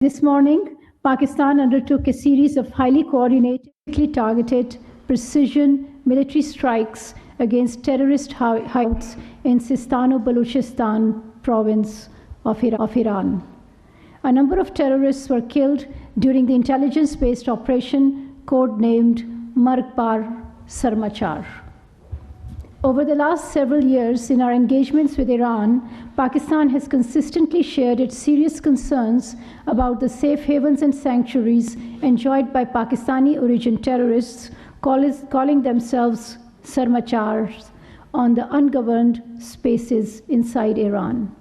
This morning, Pakistan undertook a series of highly coordinated, targeted, precision military strikes against terrorist hideouts in Sistan-o-Baluchistan province of Iran. A number of terrorists were killed during the intelligence-based operation codenamed Marg-Par Sarmachar. Over the last several years, in our engagements with Iran, Pakistan has consistently shared its serious concerns about the safe havens and sanctuaries enjoyed by Pakistani-origin terrorists, calling themselves Sarmachars, on the ungoverned spaces inside Iran.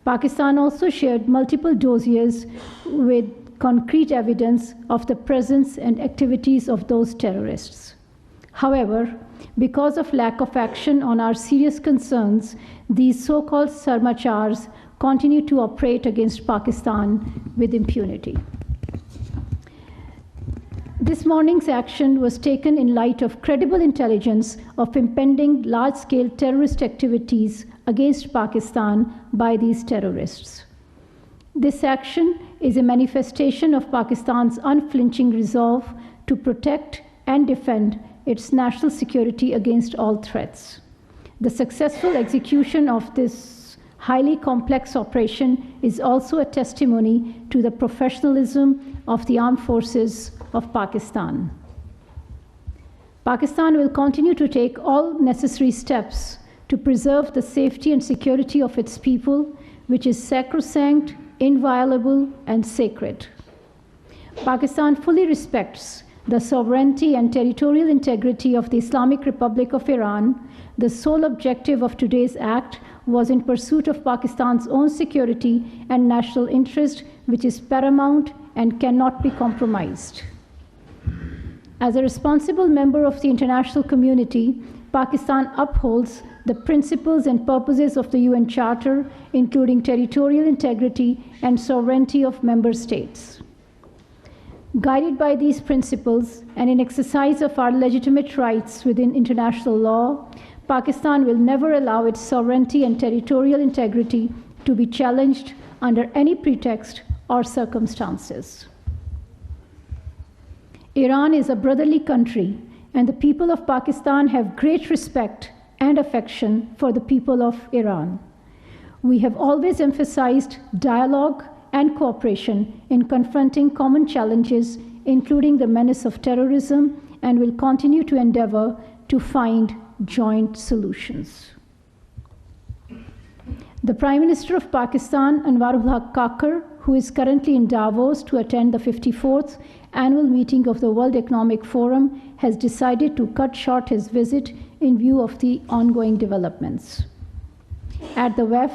Pakistan also shared multiple dossiers with concrete evidence of the presence and activities of those terrorists. However, because of lack of action on our serious concerns, these so-called Sarmachars continue to operate against Pakistan with impunity. This morning's action was taken in light of credible intelligence of impending large-scale terrorist activities against Pakistan by these terrorists. This action is a manifestation of Pakistan's unflinching resolve to protect and defend its national security against all threats. The successful execution of this highly complex operation is also a testimony to the professionalism of the armed forces of Pakistan. Pakistan will continue to take all necessary steps to preserve the safety and security of its people, which is sacrosanct, inviolable, and sacred. Pakistan fully respects the sovereignty and territorial integrity of the Islamic Republic of Iran. The sole objective of today's act was in pursuit of Pakistan's own security and national interest, which is paramount and cannot be compromised. As a responsible member of the international community, Pakistan upholds the principles and purposes of the UN Charter, including territorial integrity and sovereignty of member states. Guided by these principles and in exercise of our legitimate rights within international law, Pakistan will never allow its sovereignty and territorial integrity to be challenged under any pretext or circumstances. Iran is a brotherly country, and the people of Pakistan have great respect and affection for the people of Iran. We have always emphasized dialogue and cooperation in confronting common challenges, including the menace of terrorism, and will continue to endeavor to find joint solutions. The Prime Minister of Pakistan, Anwarul Haq Kakar, who is currently in Davos to attend the 54th annual meeting of the World Economic Forum, has decided to cut short his visit in view of the ongoing developments. At the WEF,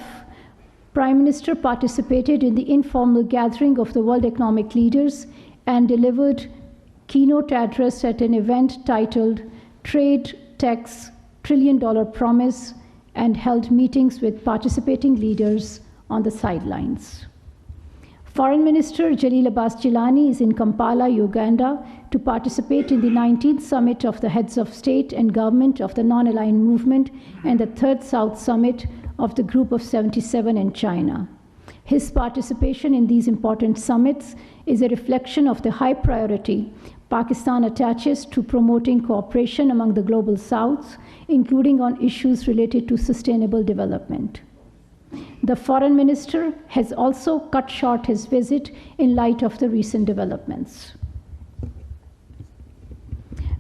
Prime Minister participated in the informal gathering of the World Economic Leaders and delivered keynote address at an event titled Trade Tech's $1 Trillion Promise, and held meetings with participating leaders on the sidelines. Foreign Minister Jalil Abbas Gilani is in Kampala, Uganda, to participate in the 19th Summit of the Heads of State and Government of the Non-Aligned Movement and the 3rd South Summit of the Group of 77 in China. His participation in these important summits is a reflection of the high priority Pakistan attaches to promoting cooperation among the Global South, including on issues related to sustainable development. The Foreign Minister has also cut short his visit in light of the recent developments.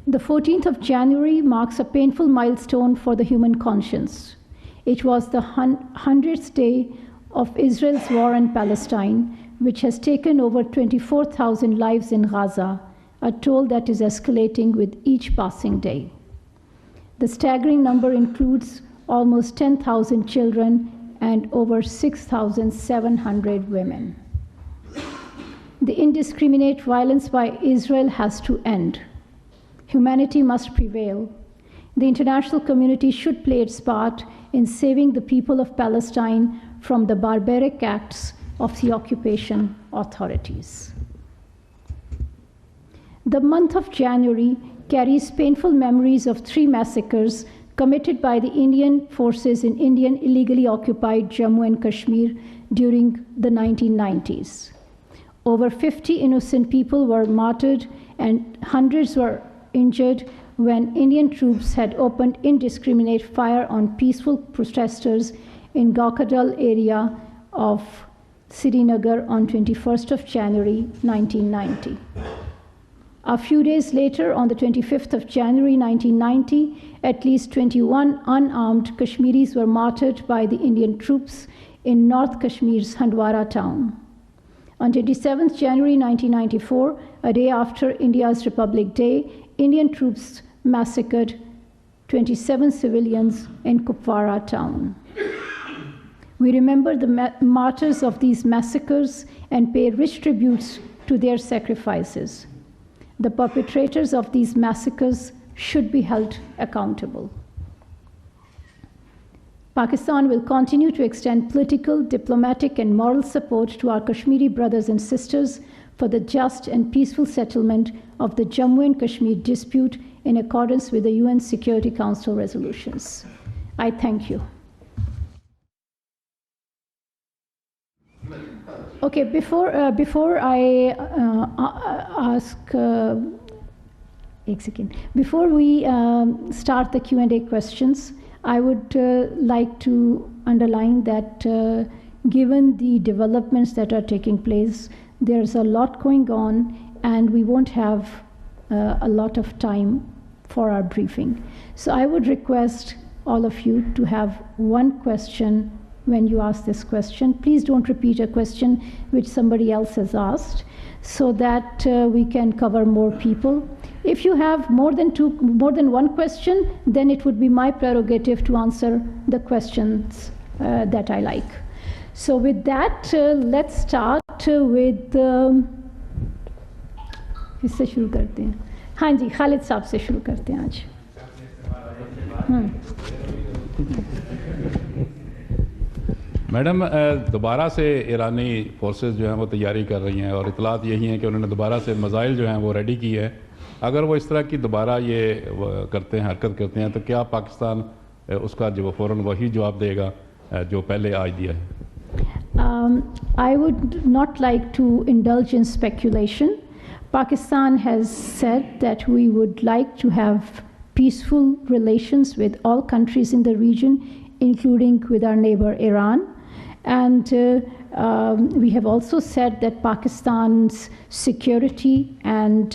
The 14th of January marks a painful milestone for the human conscience. It was the 100th day of Israel's war in Palestine, which has taken over 24,000 lives in Gaza, a toll that is escalating with each passing day. The staggering number includes almost 10,000 children and over 6,700 women. The indiscriminate violence by Israel has to end. Humanity must prevail. The international community should play its part in saving the people of Palestine from the barbaric acts of the occupation authorities. The month of January carries painful memories of 3 massacres committed by the Indian forces in Indian illegally occupied Jammu and Kashmir during the 1990s. Over 50 innocent people were martyred and hundreds were injured when Indian troops had opened indiscriminate fire on peaceful protesters in Gaukadal area of Srinagar on 21st of January 1990. A few days later, on the 25th of January 1990, at least 21 unarmed Kashmiris were martyred by the Indian troops in North Kashmir's Handwara town. On 27th January 1994, a day after India's Republic Day, Indian troops massacred 27 civilians in Kupwara town. We remember the martyrs of these massacres and pay rich tributes to their sacrifices. The perpetrators of these massacres should be held accountable. Pakistan will continue to extend political, diplomatic, and moral support to our Kashmiri brothers and sisters for the just and peaceful settlement of the Jammu and Kashmir dispute in accordance with the UN Security Council resolutions. I thank you. Okay, before I ask, before we start the Q&A questions, I would like to underline that given the developments that are taking place, there's a lot going on and we won't have a lot of time for our briefing. So I would request all of you to have one question when you ask this question. Please don't repeat a question which somebody else has asked so that we can cover more people. If you have more than one question, then it would be my prerogative to answer the questions that I like. So with that, let's start with किससे शुरू करते हैं? हाँ जी, खालिद साहब से शुरू करते हैं आज. मैडम, दोबारा से ईरानी फोर्सेस जो हैं वो तैयारी कर रही हैं और इतलात यही हैं कि उन्होंने दोबारा से मिसाइल जो हैं वो रेडी की है. अगर वो इस तरह की दोबारा ये करते हैं, हरकत करते हैं, तो क्या पाकिस्तान उसका जो फ़ौरन वही जवाब देगा जो पहले आज दिया है? I would not like to indulge in speculation. Pakistan has said that we would like to have peaceful relations with all countries in the region, including with our neighbor Iran. And we have also said that Pakistan's security and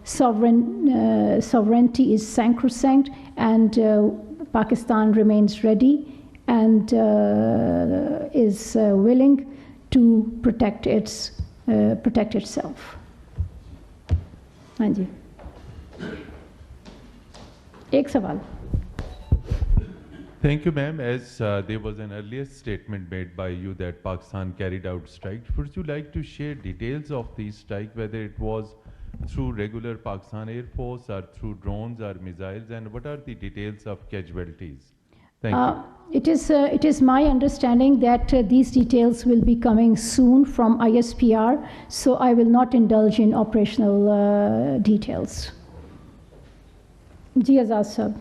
sovereignty is sacrosanct, and Pakistan remains ready and is willing to protect itself. हाँ जी, एक सवाल. Thank you, ma'am. As there was an earlier statement made by you that Pakistan carried out strikes, would you like to share details of these strikes, whether it was through regular Pakistan Air Force or through drones or missiles, and what are the details of casualties? Thank you. It is my understanding that these details will be coming soon from ISPR, so I will not indulge in operational details. Ji Azad Sahab.